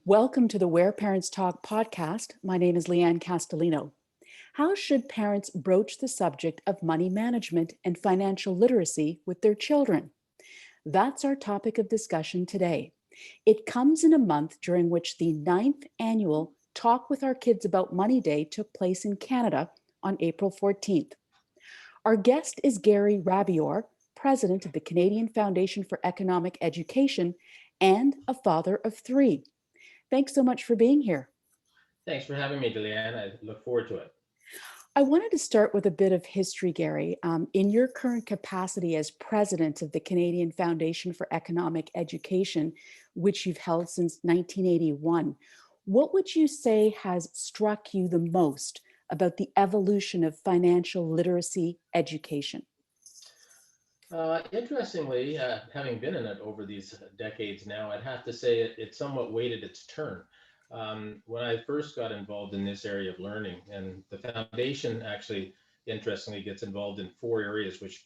Welcome to the Where Parents Talk podcast. My name is Lianne Castelino. How should parents broach the subject of money management and financial literacy with their children? That's our topic of discussion today. It comes in a month during which the 9th annual Talk with Our Kids About Money Day took place in Canada on April 14th. Our guest is Gary Rabbior, president of the Canadian Foundation for Economic Education and a father of three. Thanks so much for being here. Thanks for having me, Deanne. I look forward to it. I wanted to start with a bit of history, Gary. In your current capacity as president of the Canadian Foundation for Economic Education, which you've held since 1981, what would you say has struck you the most about the evolution of financial literacy education? Interestingly, having been in it over these decades now, I'd have to say it somewhat waited its turn. When I first got involved in this area of learning, and the foundation actually, interestingly, gets involved in four areas which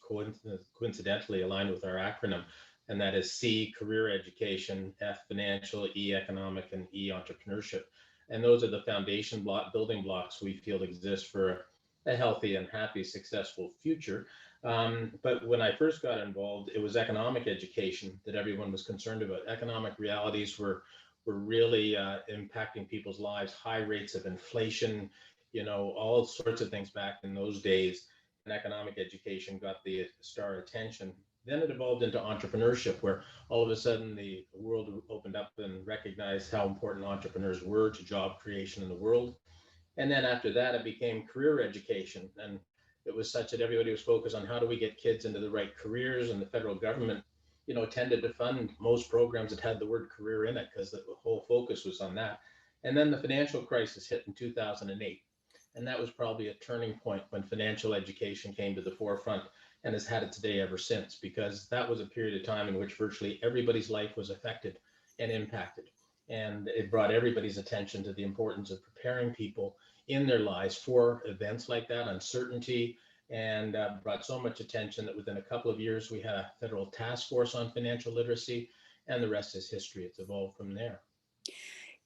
coincidentally align with our acronym, and that is C, career education, F, financial, E, economic, and E, entrepreneurship. And those are the foundation building blocks we feel exist for a healthy and happy, successful future. But when I first got involved, it was economic education that everyone was concerned about. Economic realities were really impacting people's lives, high rates of inflation, all sorts of things back in those days. And economic education got the star attention. Then it evolved into entrepreneurship, where all of a sudden the world opened up and recognized how important entrepreneurs were to job creation in the world. And then after that, it became career education. And it was such that everybody was focused on how do we get kids into the right careers, and the federal government, tended to fund most programs that had the word career in it because the whole focus was on that. And then the financial crisis hit in 2008. And that was probably a turning point when financial education came to the forefront and has had it today ever since, because that was a period of time in which virtually everybody's life was affected and impacted. And it brought everybody's attention to the importance of preparing people in their lives for events like that, uncertainty, and brought so much attention that within a couple of years, we had a federal task force on financial literacy, and the rest is history. It's evolved from there.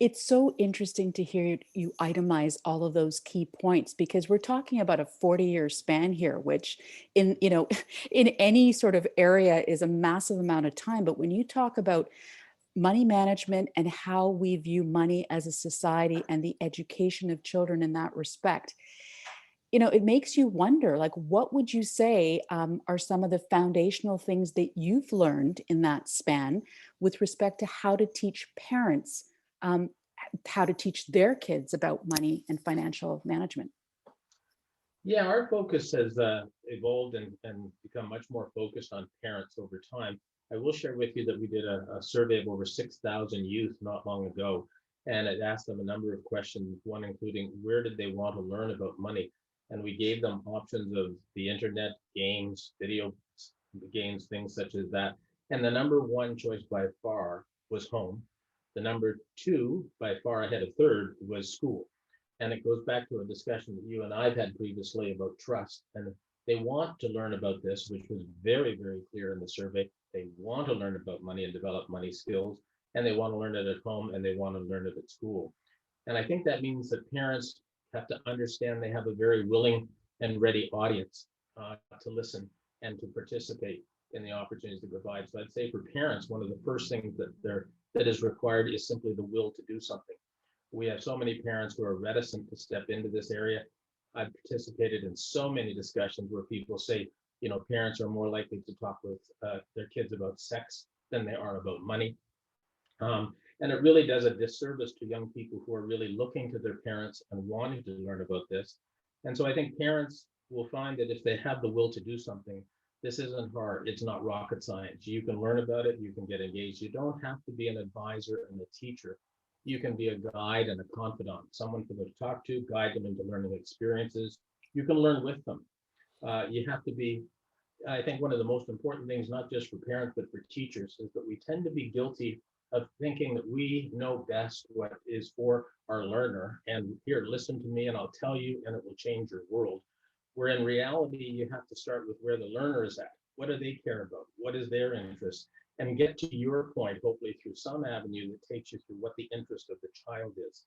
It's so interesting to hear you itemize all of those key points, because we're talking about a 40-year span here, which in any sort of area is a massive amount of time. But when you talk about money management and how we view money as a society and the education of children in that respect, it makes you wonder, like, what would you say are some of the foundational things that you've learned in that span with respect to how to teach parents, um, how to teach their kids about money and financial management? Yeah, our focus has evolved and become much more focused on parents over time. I will share with you that we did a survey of over 6,000 youth not long ago, and it asked them a number of questions, one including where did they want to learn about money? And we gave them options of the internet, games, video games, things such as that. And the number one choice by far was home. The number two, by far ahead of third, was school. And it goes back to a discussion that you and I've had previously about trust. And they want to learn about this, which was very, very clear in the survey. They want to learn about money and develop money skills, and they want to learn it at home, and they want to learn it at school. And I think that means that parents have to understand they have a very willing and ready audience to listen and to participate in the opportunities to provide. So I'd say for parents, one of the first things that is required is simply the will to do something. We have so many parents who are reticent to step into this area. I've participated in so many discussions where people say, parents are more likely to talk with their kids about sex than they are about money. And it really does a disservice to young people who are really looking to their parents and wanting to learn about this. And so I think parents will find that if they have the will to do something, this isn't hard. It's not rocket science. You can learn about it. You can get engaged. You don't have to be an advisor and a teacher. You can be a guide and a confidant, someone for them to talk to, guide them into learning experiences. You can learn with them. You have to be, I think one of the most important things, not just for parents, but for teachers, is that we tend to be guilty of thinking that we know best what is for our learner. And here, listen to me and I'll tell you, and it will change your world. Where in reality, you have to start with where the learner is at. What do they care about? What is their interest? and get to your point, hopefully through some avenue that takes you through what the interest of the child is.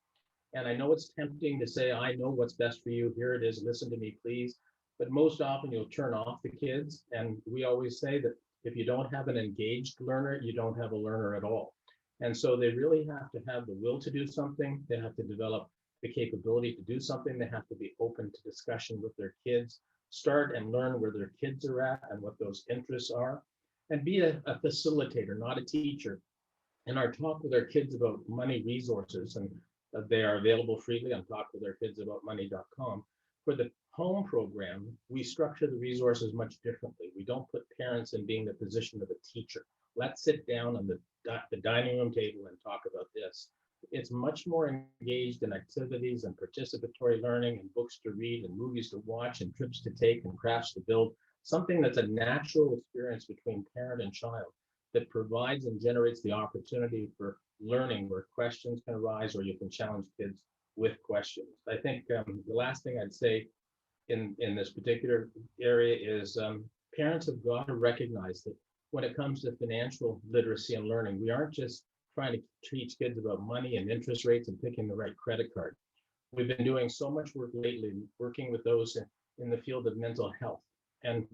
And I know it's tempting to say, I know what's best for you. Here it is. Listen to me, please. But most often you'll turn off the kids. And we always say that if you don't have an engaged learner, you don't have a learner at all. And so they really have to have the will to do something. They have to develop the capability to do something. They have to be open to discussion with their kids, start and learn where their kids are at and what those interests are, and be a facilitator, not a teacher. In our talk with our kids about money resources, and they are available freely on talkwithourkidsaboutmoney.com. For the home program, we structure the resources much differently. We don't put parents in being the position of a teacher. Let's sit down on the dining room table and talk about this. It's much more engaged in activities and participatory learning and books to read and movies to watch and trips to take and crafts to build, something that's a natural experience between parent and child that provides and generates the opportunity for learning where questions can arise or you can challenge kids with questions. I think the last thing I'd say in this particular area is parents have got to recognize that when it comes to financial literacy and learning, we aren't just trying to teach kids about money and interest rates and picking the right credit card. We've been doing so much work lately, working with those in the field of mental health. And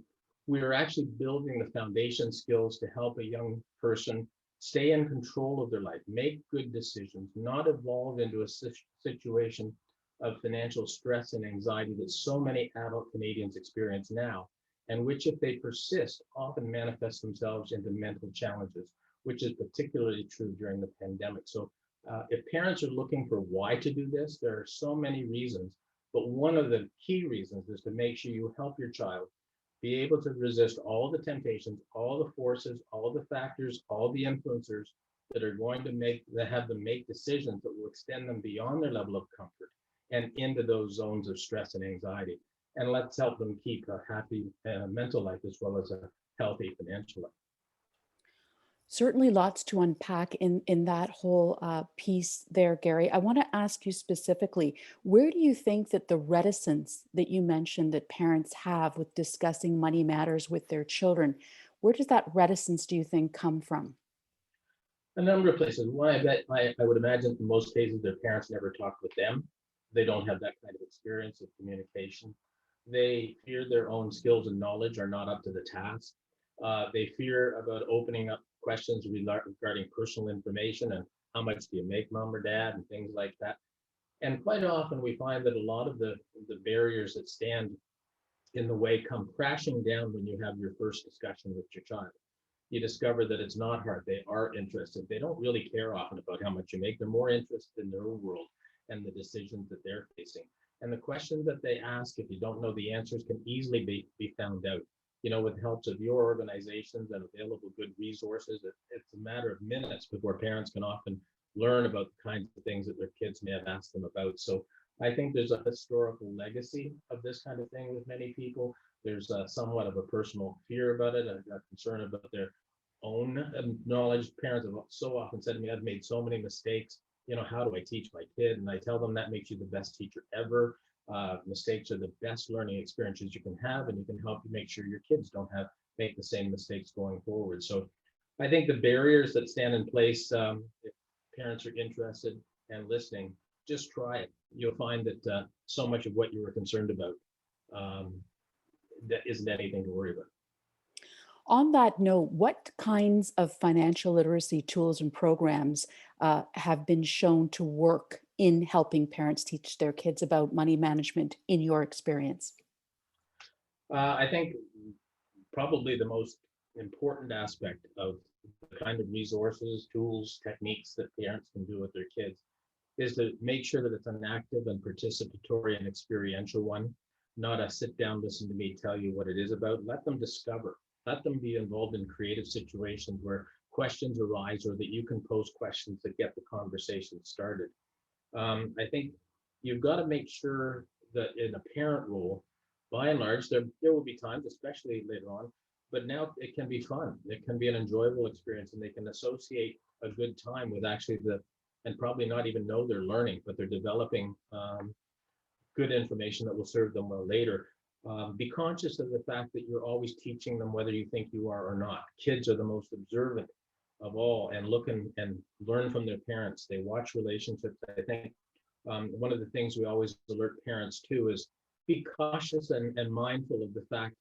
we are actually building the foundation skills to help a young person stay in control of their life, make good decisions, not evolve into a situation of financial stress and anxiety that so many adult Canadians experience now, and which, if they persist, often manifest themselves into mental challenges, which is particularly true during the pandemic. So if parents are looking for why to do this, there are so many reasons, but one of the key reasons is to make sure you help your child be able to resist all the temptations, all the forces, all the factors, all the influencers that are going to have them make decisions that will extend them beyond their level of comfort and into those zones of stress and anxiety. And let's help them keep a happy mental life as well as a healthy financial life. Certainly lots to unpack in that whole piece there, Gary. I want to ask you specifically, where do you think that the reticence that you mentioned that parents have with discussing money matters with their children, where does that reticence, do you think, come from? A number of places. One, I would imagine in most cases their parents never talked with them. They don't have that kind of experience of communication. They fear their own skills and knowledge are not up to the task. They fear about opening up questions regarding personal information and how much do you make, mom or dad, and things like that. And quite often we find that a lot of the barriers that stand in the way come crashing down when you have your first discussion with your child. You discover that it's not hard. They are interested. They don't really care often about how much you make. They're more interested in their own world and the decisions that they're facing. And the questions that they ask, if you don't know the answers, can easily be found out. You know, with the help of your organizations and available good resources, it's a matter of minutes before parents can often learn about the kinds of things that their kids may have asked them about. So I think there's a historical legacy of this kind of thing with many people. There's somewhat of a personal fear about it, a concern about their own knowledge. Parents have so often said to me, I've made so many mistakes. You know, how do I teach my kid? And I tell them that makes you the best teacher ever. Mistakes are the best learning experiences you can have, and you can help you make sure your kids don't make the same mistakes going forward. So I think the barriers that stand in place, if parents are interested and listening, just try it. You'll find that so much of what you were concerned about that isn't anything to worry about. On that note, what kinds of financial literacy tools and programs have been shown to work in helping parents teach their kids about money management in your experience? I think probably the most important aspect of the kind of resources, tools, techniques that parents can do with their kids is to make sure that it's an active and participatory and experiential one, not a sit down, listen to me, tell you what it is about. Let them discover, let them be involved in creative situations where questions arise or that you can pose questions that get the conversation started. I think you've got to make sure that in a parent role, by and large, there will be times, especially later on, but now it can be fun. It can be an enjoyable experience, and they can associate a good time with actually and probably not even know they're learning, but they're developing good information that will serve them well later. Be conscious of the fact that you're always teaching them whether you think you are or not. Kids are the most observant of all, and look and learn from their parents. They watch relationships. I think one of the things we always alert parents to is be cautious and mindful of the fact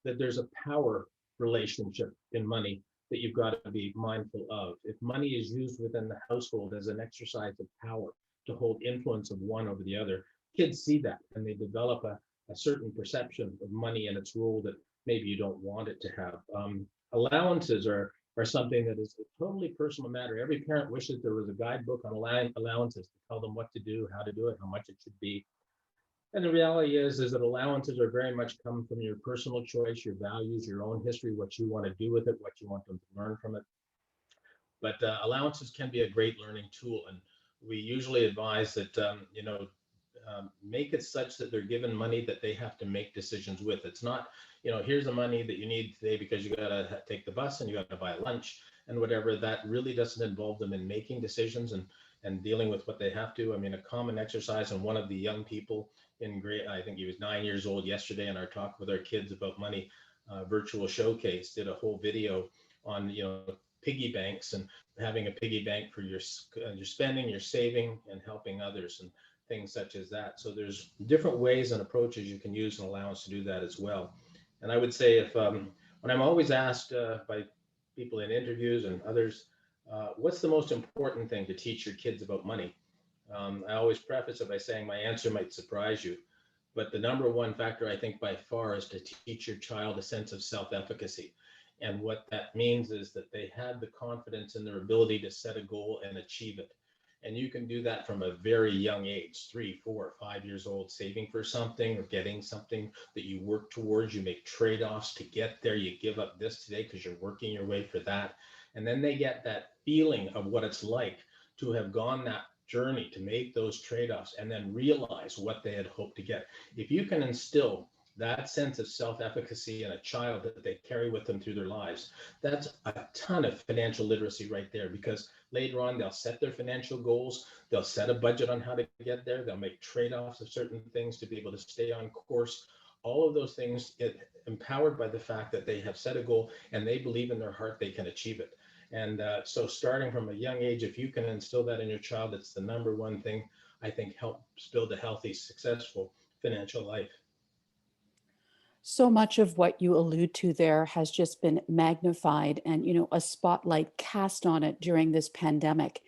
that there's a power relationship in money that you've got to be mindful of. If money is used within the household as an exercise of power to hold influence of one over the other, kids see that and they develop a certain perception of money and its role that maybe you don't want it to have. Allowances are something that is a totally personal matter. Every parent wishes there was a guidebook on allowances to tell them what to do, how to do it, how much it should be. And the reality is that allowances are very much come from your personal choice, your values, your own history, what you want to do with it, what you want them to learn from it. But allowances can be a great learning tool, and we usually advise that make it such that they're given money that they have to make decisions with. It's not, here's the money that you need today because you got to take the bus and you got to buy lunch and whatever. That really doesn't involve them in making decisions and dealing with what they have to. I mean, a common exercise, and one of the young people in grade, I think he was 9 years old yesterday, in our talk with our kids about money, virtual showcase, did a whole video on piggy banks and having a piggy bank for your spending, your saving, and helping others, and things such as that. So there's different ways and approaches you can use an allowance to do that as well. And I would say, if when I'm always asked by people in interviews and others, what's the most important thing to teach your kids about money? I always preface it by saying my answer might surprise you, but the number one factor, I think, by far, is to teach your child a sense of self-efficacy. And what that means is that they have the confidence in their ability to set a goal and achieve it. And you can do that from a very young age, 3, 4, 5 years old, saving for something or getting something that you work towards. You make trade-offs to get there. You give up this today because you're working your way for that. And then they get that feeling of what it's like to have gone that journey to make those trade-offs and then realize what they had hoped to get. If you can instill that sense of self-efficacy in a child that they carry with them through their lives, that's a ton of financial literacy right there, because later on they'll set their financial goals, they'll set a budget on how to get there, they'll make trade-offs of certain things to be able to stay on course. All of those things empowered by the fact that they have set a goal and they believe in their heart they can achieve it. And so starting from a young age, if you can instill that in your child, it's the number one thing I think helps build a healthy, successful financial life. So much of what you allude to there has just been magnified and, a spotlight cast on it during this pandemic.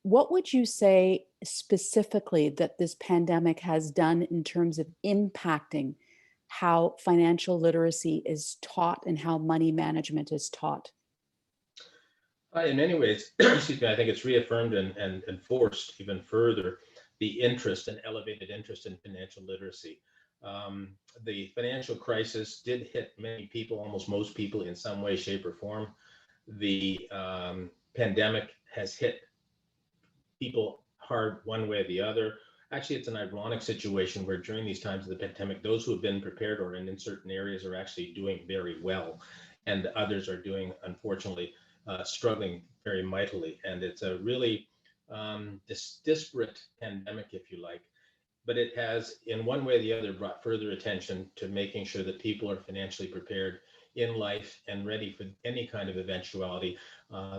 What would you say specifically that this pandemic has done in terms of impacting how financial literacy is taught and how money management is taught? In many ways, excuse me, I think it's reaffirmed and enforced even further the interest and elevated interest in financial literacy. The financial crisis did hit many people, almost most people, in some way, shape, or form. The pandemic has hit people hard one way or the other. Actually, it's an ironic situation where during these times of the pandemic, those who have been prepared or in certain areas are actually doing very well, and others are doing, unfortunately, struggling very mightily. And it's a really disparate pandemic, if you like, but it has, in one way or the other, brought further attention to making sure that people are financially prepared in life and ready for any kind of eventuality.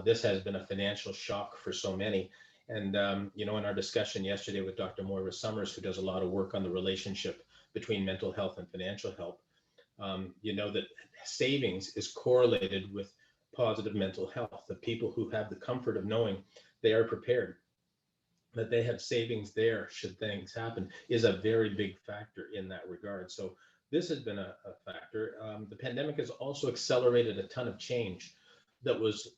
This has been a financial shock for so many. And, in our discussion yesterday with Dr. Moira Summers, who does a lot of work on the relationship between mental health and financial health, that savings is correlated with positive mental health. The people who have the comfort of knowing they are prepared, that they have savings there should things happen, is a very big factor in that regard. So this has been a factor. The pandemic has also accelerated a ton of change that was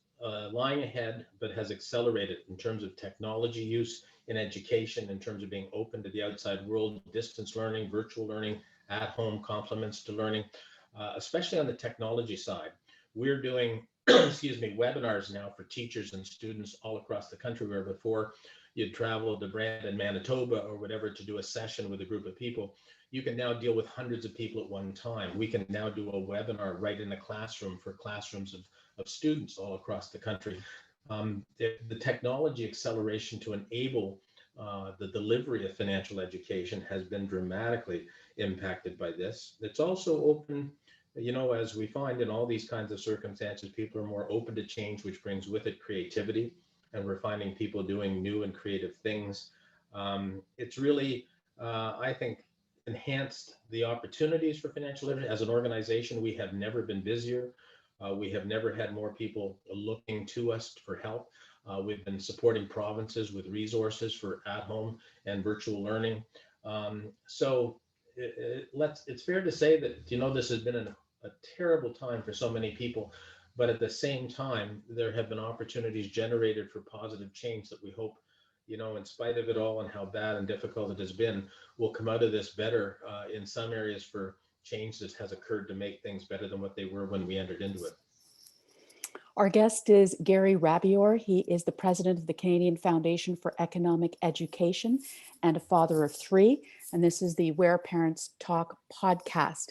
lying ahead, but has accelerated in terms of technology use in education, in terms of being open to the outside world, distance learning, virtual learning, at home complements to learning, especially on the technology side. We're doing, excuse me, webinars now for teachers and students all across the country, where before you'd travel to Brandon, Manitoba or whatever to do a session with a group of people. You can now deal with hundreds of people at one time. We can now do a webinar right in a classroom for classrooms of students all across the country. The technology acceleration to enable the delivery of financial education has been dramatically impacted by this. It's also opened As we find in all these kinds of circumstances, people are more open to change, which brings with it creativity. And we're finding people doing new and creative things. It's really, I think, enhanced the opportunities for financial literacy. As an organization, we have never been busier. We have never had more people looking to us for help. We've been supporting provinces with resources for at-home and virtual learning. So it's fair to say that this has been a terrible time for so many people, but at the same time, there have been opportunities generated for positive change that we hope, in spite of it all and how bad and difficult it has been, we'll come out of this better in some areas for change that has occurred to make things better than what they were when we entered into it. Our guest is Gary Rabbior. He is the president of the Canadian Foundation for Economic Education and a father of three. And this is the Where Parents Talk podcast.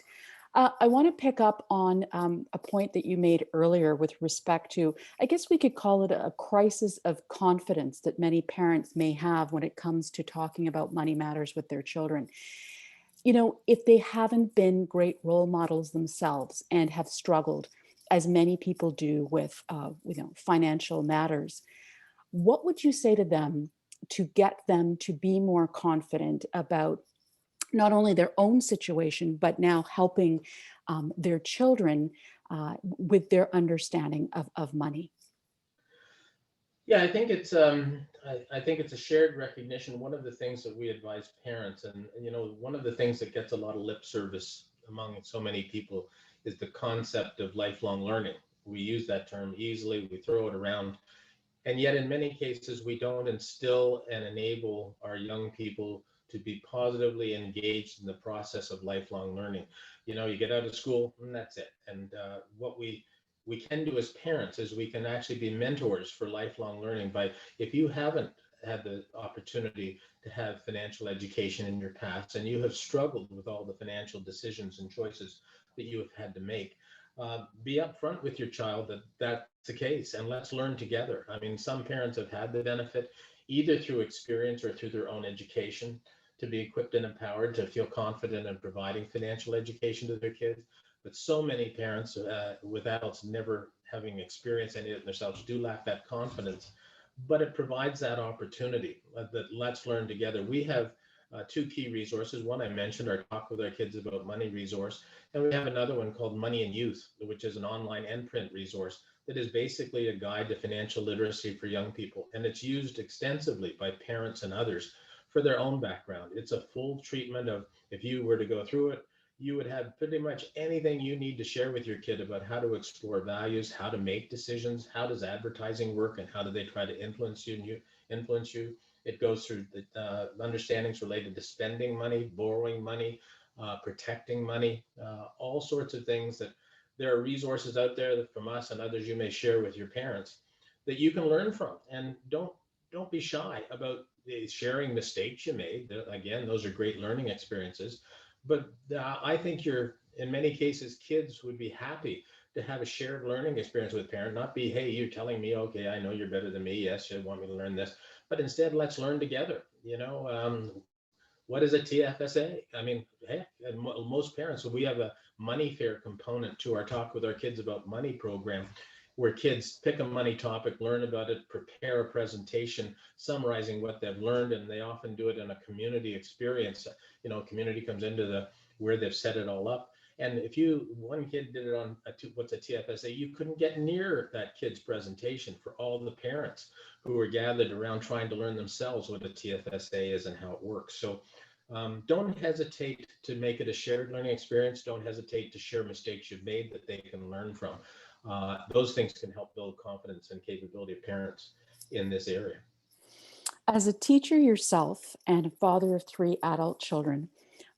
I want to pick up on a point that you made earlier with respect to, I guess we could call it a crisis of confidence that many parents may have when it comes to talking about money matters with their children. If they haven't been great role models themselves and have struggled, as many people do with financial matters, what would you say to them to get them to be more confident about not only their own situation, but now helping their children with their understanding of money? Yeah, I think I think it's a shared recognition. One of the things that we advise parents, and one of the things that gets a lot of lip service among so many people is the concept of lifelong learning. We use that term easily, we throw it around, and yet in many cases we don't instill and enable our young people to be positively engaged in the process of lifelong learning. You get out of school and that's it. And what we can do as parents is we can actually be mentors for lifelong learning. By, if you haven't had the opportunity to have financial education in your past and you have struggled with all the financial decisions and choices that you have had to make, be upfront with your child that that's the case, and let's learn together. I mean, some parents have had the benefit either through experience or through their own education to be equipped and empowered to feel confident in providing financial education to their kids. But so many parents, with adults never having experienced any of it themselves, do lack that confidence. But it provides that opportunity that let's learn together. We have two key resources. One I mentioned, our Talk with Our Kids About Money resource. And we have another one called Money and Youth, which is an online and print resource that is basically a guide to financial literacy for young people. And it's used extensively by parents and others for their own background. It's a full treatment of, if you were to go through it, you would have pretty much anything you need to share with your kid about how to explore values, how to make decisions, how does advertising work, and how do they try to influence you. It goes through the understandings related to spending money, borrowing money, protecting money, all sorts of things. That there are resources out there that from us and others you may share with your parents that you can learn from. And don't be shy about sharing mistakes you made. Again, those are great learning experiences. But I think in many cases, kids would be happy to have a shared learning experience with parent, not be, hey, you're telling me, okay, I know you're better than me. Yes, you want me to learn this, but instead, let's learn together. What is a TFSA? I mean, heck, most parents, so we have a money fair component to our Talk with Our Kids About Money program, where kids pick a money topic, learn about it, prepare a presentation summarizing what they've learned, and they often do it in a community experience. Community comes into where they've set it all up. And if one kid did it on what's a TFSA, you couldn't get near that kid's presentation for all the parents who were gathered around trying to learn themselves what a TFSA is and how it works. So don't hesitate to make it a shared learning experience. Don't hesitate to share mistakes you've made that they can learn from. Those things can help build confidence and capability of parents in this area. As a teacher yourself and a father of three adult children,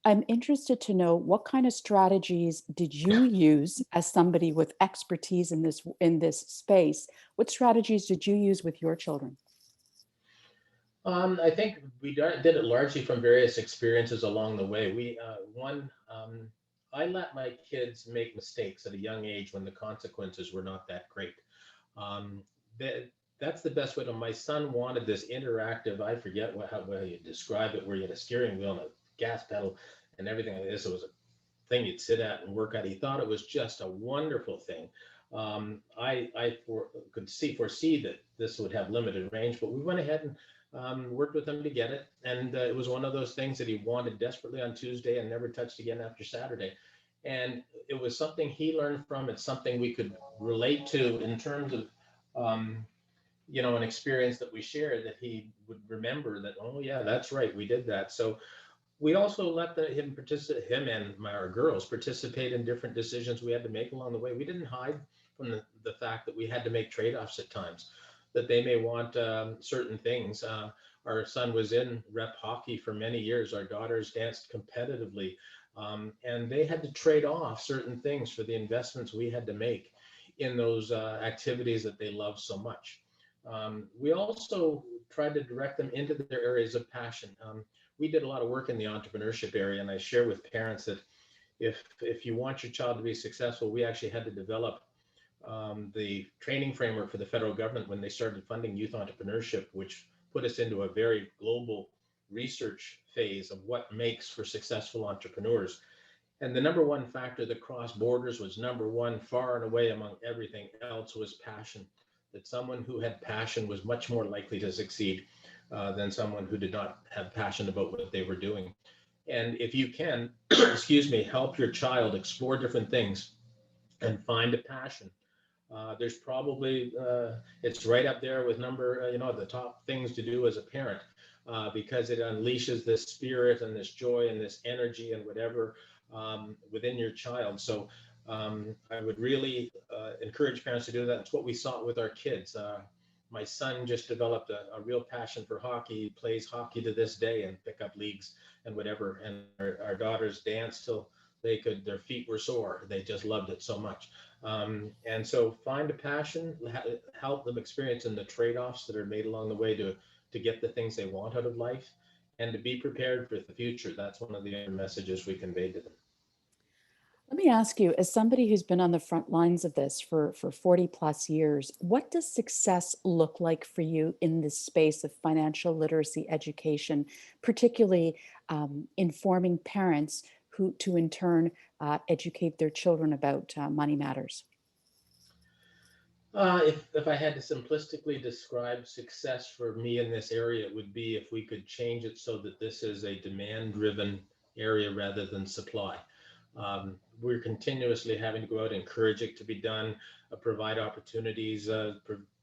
I'm interested to know what kind of strategies did you use as somebody with expertise in this space? What strategies did you use with your children? I think we did it largely from various experiences along the way. I let my kids make mistakes at a young age when the consequences were not that great. Um, that, that's the best way to. My son wanted this interactive, I forget how you describe it, where you had a steering wheel and a gas pedal and everything like this. It was thing you'd sit at and work at. He thought it was just a wonderful thing. I could foresee that this would have limited range, but we went ahead and worked with him to get it. And it was one of those things that he wanted desperately on Tuesday and never touched again after Saturday. And it was something he learned from. It's something we could relate to in terms of, um, an experience that we shared, that he would remember that, oh yeah, that's right, we did that. So we also let him and our girls participate in different decisions we had to make along the way. We didn't hide from the fact that we had to make trade-offs at times, that they may want certain things. Our son was in rep hockey for many years. Our daughters danced competitively, and they had to trade off certain things for the investments we had to make in those activities that they love so much. We also tried to direct them into their areas of passion. We did a lot of work in the entrepreneurship area, and I share with parents that if you want your child to be successful, we actually had to develop the training framework for the federal government when they started funding youth entrepreneurship, which put us into a very global research phase of what makes for successful entrepreneurs. And the number one factor that crossed borders was number one, far and away among everything else, was passion. That someone who had passion was much more likely to succeed than someone who did not have passion about what they were doing. And if you can, excuse me, help your child explore different things and find a passion, there's probably it's right up there with the top things to do as a parent, because it unleashes this spirit and this joy and this energy and whatever within your child. So I would really encourage parents to do that. It's what we saw with our kids. My son just developed a real passion for hockey. He plays hockey to this day and pick up leagues and whatever. And our daughters danced till their feet were sore. They just loved it so much. And so find a passion, help them experience in the trade-offs that are made along the way to get the things they want out of life, and to be prepared for the future. That's one of the other messages we conveyed to them. Let me ask you, as somebody who's been on the front lines of this for 40 plus years, what does success look like for you in this space of financial literacy education, particularly informing parents who to in turn educate their children about money matters? If I had to simplistically describe success for me in this area, it would be if we could change it so that this is a demand-driven area rather than supply. We're continuously having to go out and encourage it to be done, provide opportunities,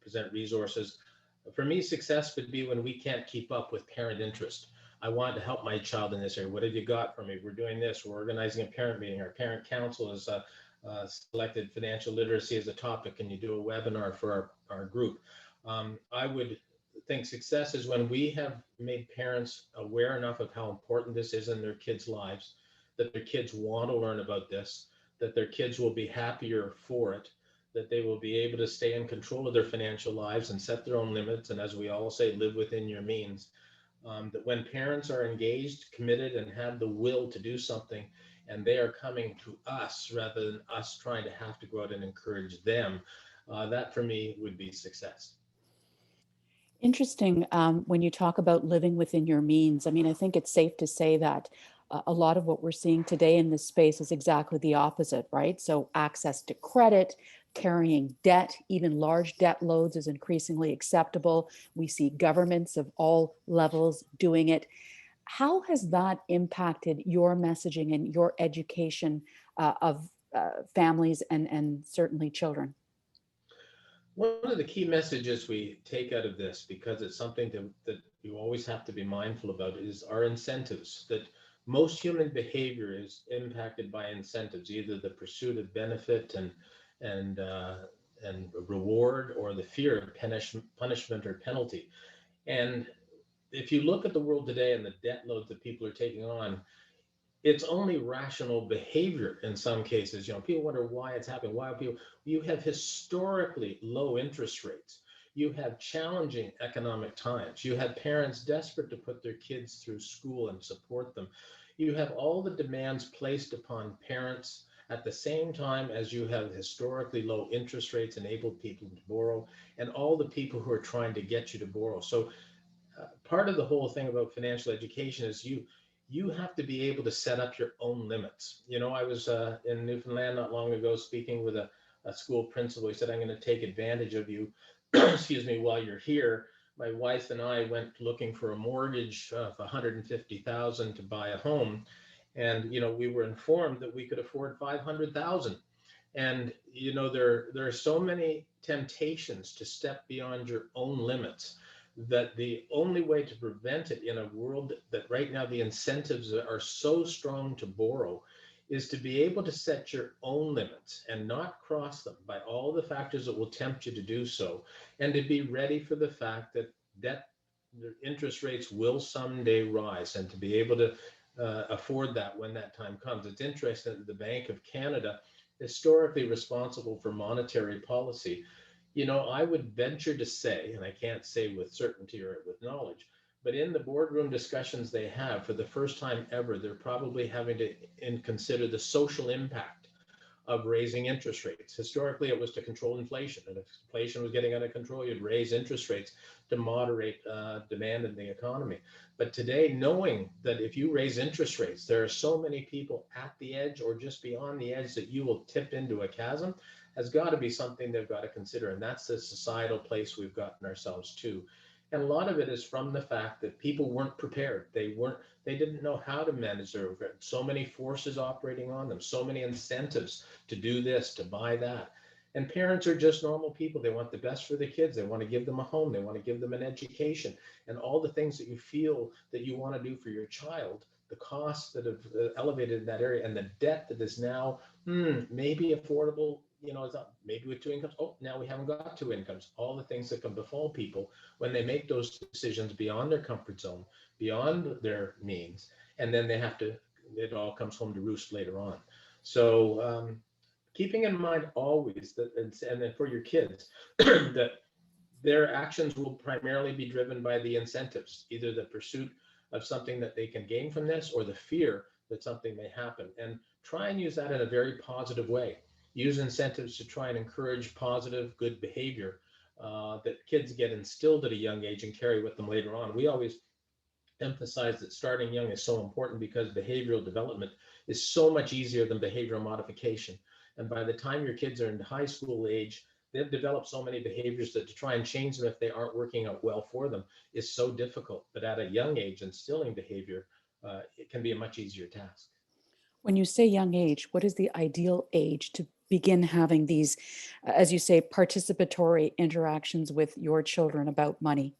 present resources. For me, success would be when we can't keep up with parent interest. I want to help my child in this area. What have you got for me? We're doing this. We're organizing a parent meeting. Our parent council is selected financial literacy as a topic, and you do a webinar for our group. I would think success is when we have made parents aware enough of how important this is in their kids' lives, that their kids want to learn about this, that their kids will be happier for it, that they will be able to stay in control of their financial lives and set their own limits. And as we all say, live within your means. That when parents are engaged, committed, and have the will to do something, and they are coming to us rather than us trying to have to go out and encourage them, that for me would be success. Interesting when you talk about living within your means. I mean, I think it's safe to say that a lot of what we're seeing today in this space is exactly the opposite, right? So, access to credit, carrying debt, even large debt loads is increasingly acceptable. We see governments of all levels doing it. How has that impacted your messaging and your education of families and certainly children? One of the key messages we take out of this, because it's something that you always have to be mindful about, is our incentives. That most human behavior is impacted by incentives, either the pursuit of benefit and uh, and reward, or the fear of punishment or penalty. And if you look at the world today and the debt load that people are taking on, it's only rational behavior in some cases. People wonder why it's happening. Why people? You have historically low interest rates. You have challenging economic times. You have parents desperate to put their kids through school and support them. You have all the demands placed upon parents at the same time as you have historically low interest rates enabled people to borrow, and all the people who are trying to get you to borrow. So part of the whole thing about financial education is you have to be able to set up your own limits. I was in Newfoundland not long ago speaking with a school principal. He said, I'm going to take advantage of you, excuse me, while you're here. My wife and I went looking for a mortgage of 150,000 to buy a home. And, we were informed that we could afford 500,000. And, there are so many temptations to step beyond your own limits that the only way to prevent it in a world that right now the incentives are so strong to borrow is to be able to set your own limits and not cross them by all the factors that will tempt you to do so, and to be ready for the fact that debt interest rates will someday rise, and to be able to afford that when that time comes. It's interesting that the Bank of Canada, historically responsible for monetary policy, I would venture to say, and I can't say with certainty or with knowledge, but in the boardroom discussions they have, for the first time ever, they're probably having to consider the social impact of raising interest rates. Historically, it was to control inflation. And if inflation was getting out of control, you'd raise interest rates to moderate demand in the economy. But today, knowing that if you raise interest rates, there are so many people at the edge or just beyond the edge that you will tip into a chasm, has got to be something they've got to consider. And that's the societal place we've gotten ourselves to. And a lot of it is from the fact that people weren't prepared. They didn't know how to manage their overhead. So many forces operating on them, so many incentives to do this, to buy that. And parents are just normal people. They want the best for the kids. They want to give them a home. They want to give them an education, and all the things that you feel that you want to do for your child. The costs that have elevated in that area, and the debt that is now maybe affordable. It's not, maybe with two incomes. Oh, now we haven't got two incomes. All the things that can befall people when they make those decisions beyond their comfort zone, beyond their means, and then they have to. It all comes home to roost later on. So keeping in mind always that, and then for your kids, that their actions will primarily be driven by the incentives, either the pursuit of something that they can gain from this or the fear that something may happen. And try and use that in a very positive way. Use incentives to try and encourage positive, good behavior that kids get instilled at a young age and carry with them later on. We always emphasize that starting young is so important because behavioral development is so much easier than behavioral modification. And by the time your kids are in high school age, they've developed so many behaviors that to try and change them if they aren't working out well for them is so difficult. But at a young age, instilling behavior, it can be a much easier task. When you say young age, what is the ideal age to begin having these, as you say, participatory interactions with your children about money?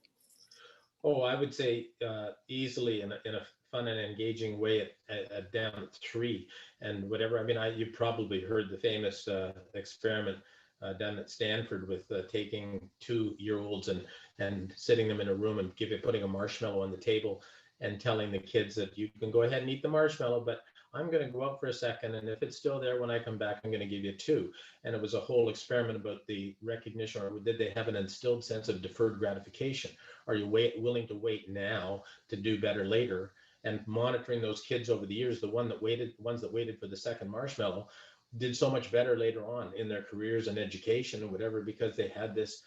Oh, I would say easily in a fun and engaging way at down at 3 and whatever. I mean, you probably heard the famous experiment done at Stanford with taking 2-year-olds and sitting them in a room and putting a marshmallow on the table and telling the kids that you can go ahead and eat the marshmallow, but I'm going to go out for a second, and if it's still there when I come back, I'm going to give you 2. And it was a whole experiment about the recognition, or did they have an instilled sense of deferred gratification? Are you willing to wait now to do better later? And monitoring those kids over the years, the ones that waited for the second marshmallow did so much better later on in their careers and education and whatever, because they had this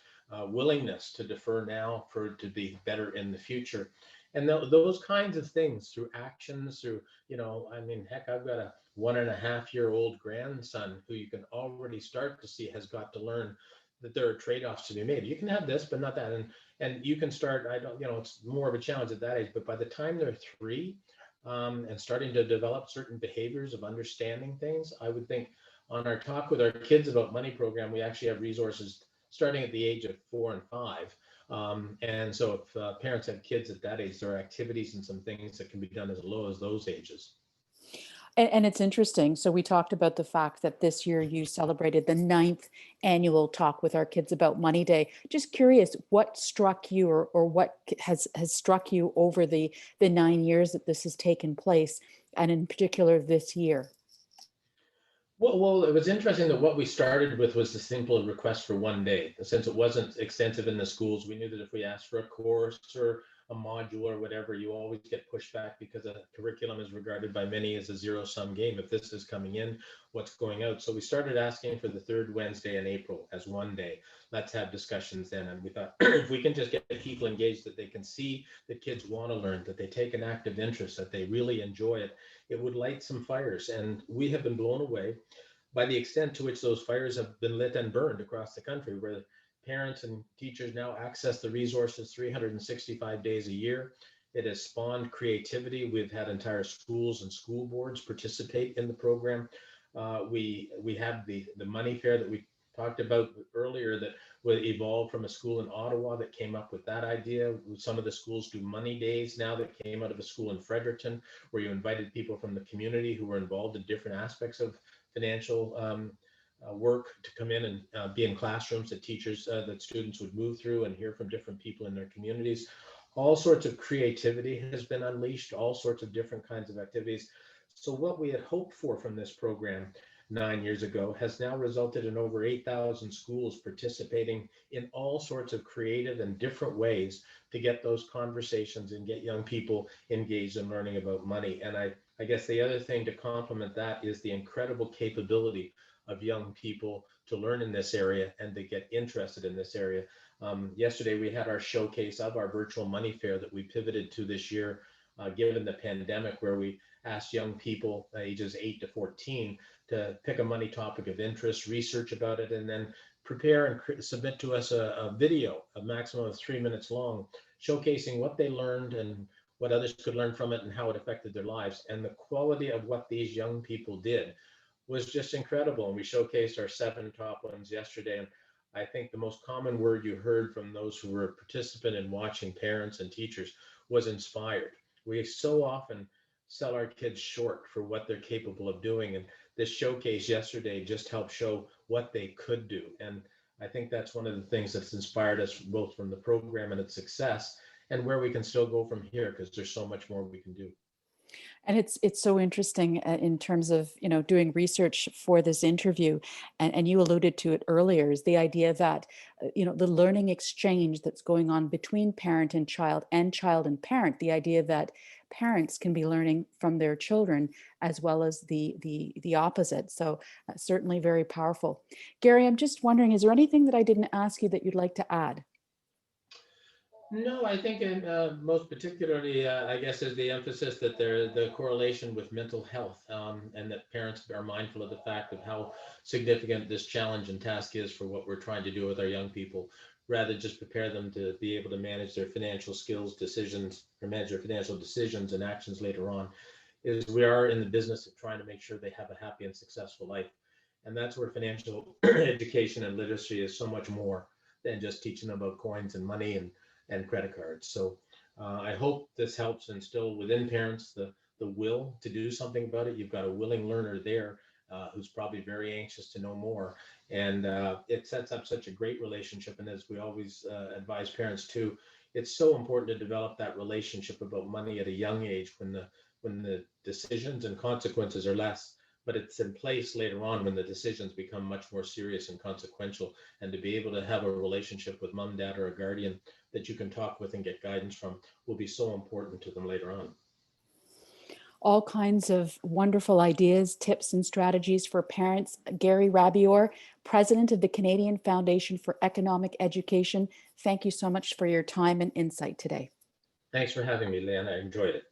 willingness to defer now for it to be better in the future. And those kinds of things through actions, through, I mean, heck, I've got a 1.5-year-old grandson who you can already start to see has got to learn that there are trade-offs to be made. You can have this, but not that. And you can start, it's more of a challenge at that age, but by the time they're 3 and starting to develop certain behaviors of understanding things, I would think on our Talk with Our Kids About Money program, we actually have resources starting at the age of 4 and 5. And so if parents have kids at that age, there are activities and some things that can be done as low as those ages. And it's interesting. So we talked about the fact that this year you celebrated the 9th annual Talk with Our Kids About Money Day. Just curious, what struck you, or what has struck you over the 9 years that this has taken place, and in particular this year? Well, it was interesting that what we started with was the simple request for one day. Since it wasn't extensive in the schools, we knew that if we asked for a course or a module or whatever, you always get pushback because a curriculum is regarded by many as a zero-sum game. If this is coming in, what's going out? So we started asking for the third Wednesday in April as one day. Let's have discussions then. And we thought if we can just get people engaged, that they can see that kids want to learn, that they take an active interest, that they really enjoy it, it would light some fires. And we have been blown away by the extent to which those fires have been lit and burned across the country, where parents and teachers now access the resources 365 days a year. It has spawned creativity. We've had entire schools and school boards participate in the program. We have the money fair that we talked about earlier that would evolve from a school in Ottawa that came up with that idea. Some of the schools do money days now that came out of a school in Fredericton, where you invited people from the community who were involved in different aspects of financial work to come in and be in classrooms that teachers, that students would move through and hear from different people in their communities. All sorts of creativity has been unleashed, all sorts of different kinds of activities. So what we had hoped for from this program 9 years ago has now resulted in over 8,000 schools participating in all sorts of creative and different ways to get those conversations and get young people engaged in learning about money. And I guess the other thing to complement that is the incredible capability of young people to learn in this area and to get interested in this area. Yesterday, we had our showcase of our virtual money fair that we pivoted to this year, given the pandemic, where we asked young people ages 8 to 14 to pick a money topic of interest, research about it, and then prepare and submit to us a video, a maximum of 3 minutes long, showcasing what they learned and what others could learn from it and how it affected their lives. And the quality of what these young people did was just incredible. And we showcased our 7 top ones yesterday. And I think the most common word you heard from those who were participant in watching, parents and teachers, was inspired. We so often sell our kids short for what they're capable of doing. And this showcase yesterday just helped show what they could do. And I think that's one of the things that's inspired us both from the program and its success, and where we can still go from here, because there's so much more we can do. And it's so interesting in terms of, doing research for this interview, and you alluded to it earlier, is the idea that, the learning exchange that's going on between parent and child and parent, the idea that parents can be learning from their children as well as the opposite. So certainly very powerful. Gary, I'm just wondering, is there anything that I didn't ask you that you'd like to add? No, I think most particularly, I guess, is the emphasis that the correlation with mental health, and that parents are mindful of the fact of how significant this challenge and task is for what we're trying to do with our young people, rather just prepare them to be able to manage their financial skills, decisions, or manage their financial decisions and actions later on. Is we are in the business of trying to make sure they have a happy and successful life. And that's where financial education and literacy is so much more than just teaching them about coins and money and credit cards. So I hope this helps instill within parents the will to do something about it. You've got a willing learner there who's probably very anxious to know more. And it sets up such a great relationship. And as we always advise parents too, it's so important to develop that relationship about money at a young age, when the decisions and consequences are less, but it's in place later on when the decisions become much more serious and consequential. And to be able to have a relationship with mom, dad, or a guardian that you can talk with and get guidance from will be so important to them later on. All kinds of wonderful ideas, tips, and strategies for parents. Gary Rabbior, President of the Canadian Foundation for Economic Education, thank you so much for your time and insight today. Thanks for having me, Lianne. I enjoyed it.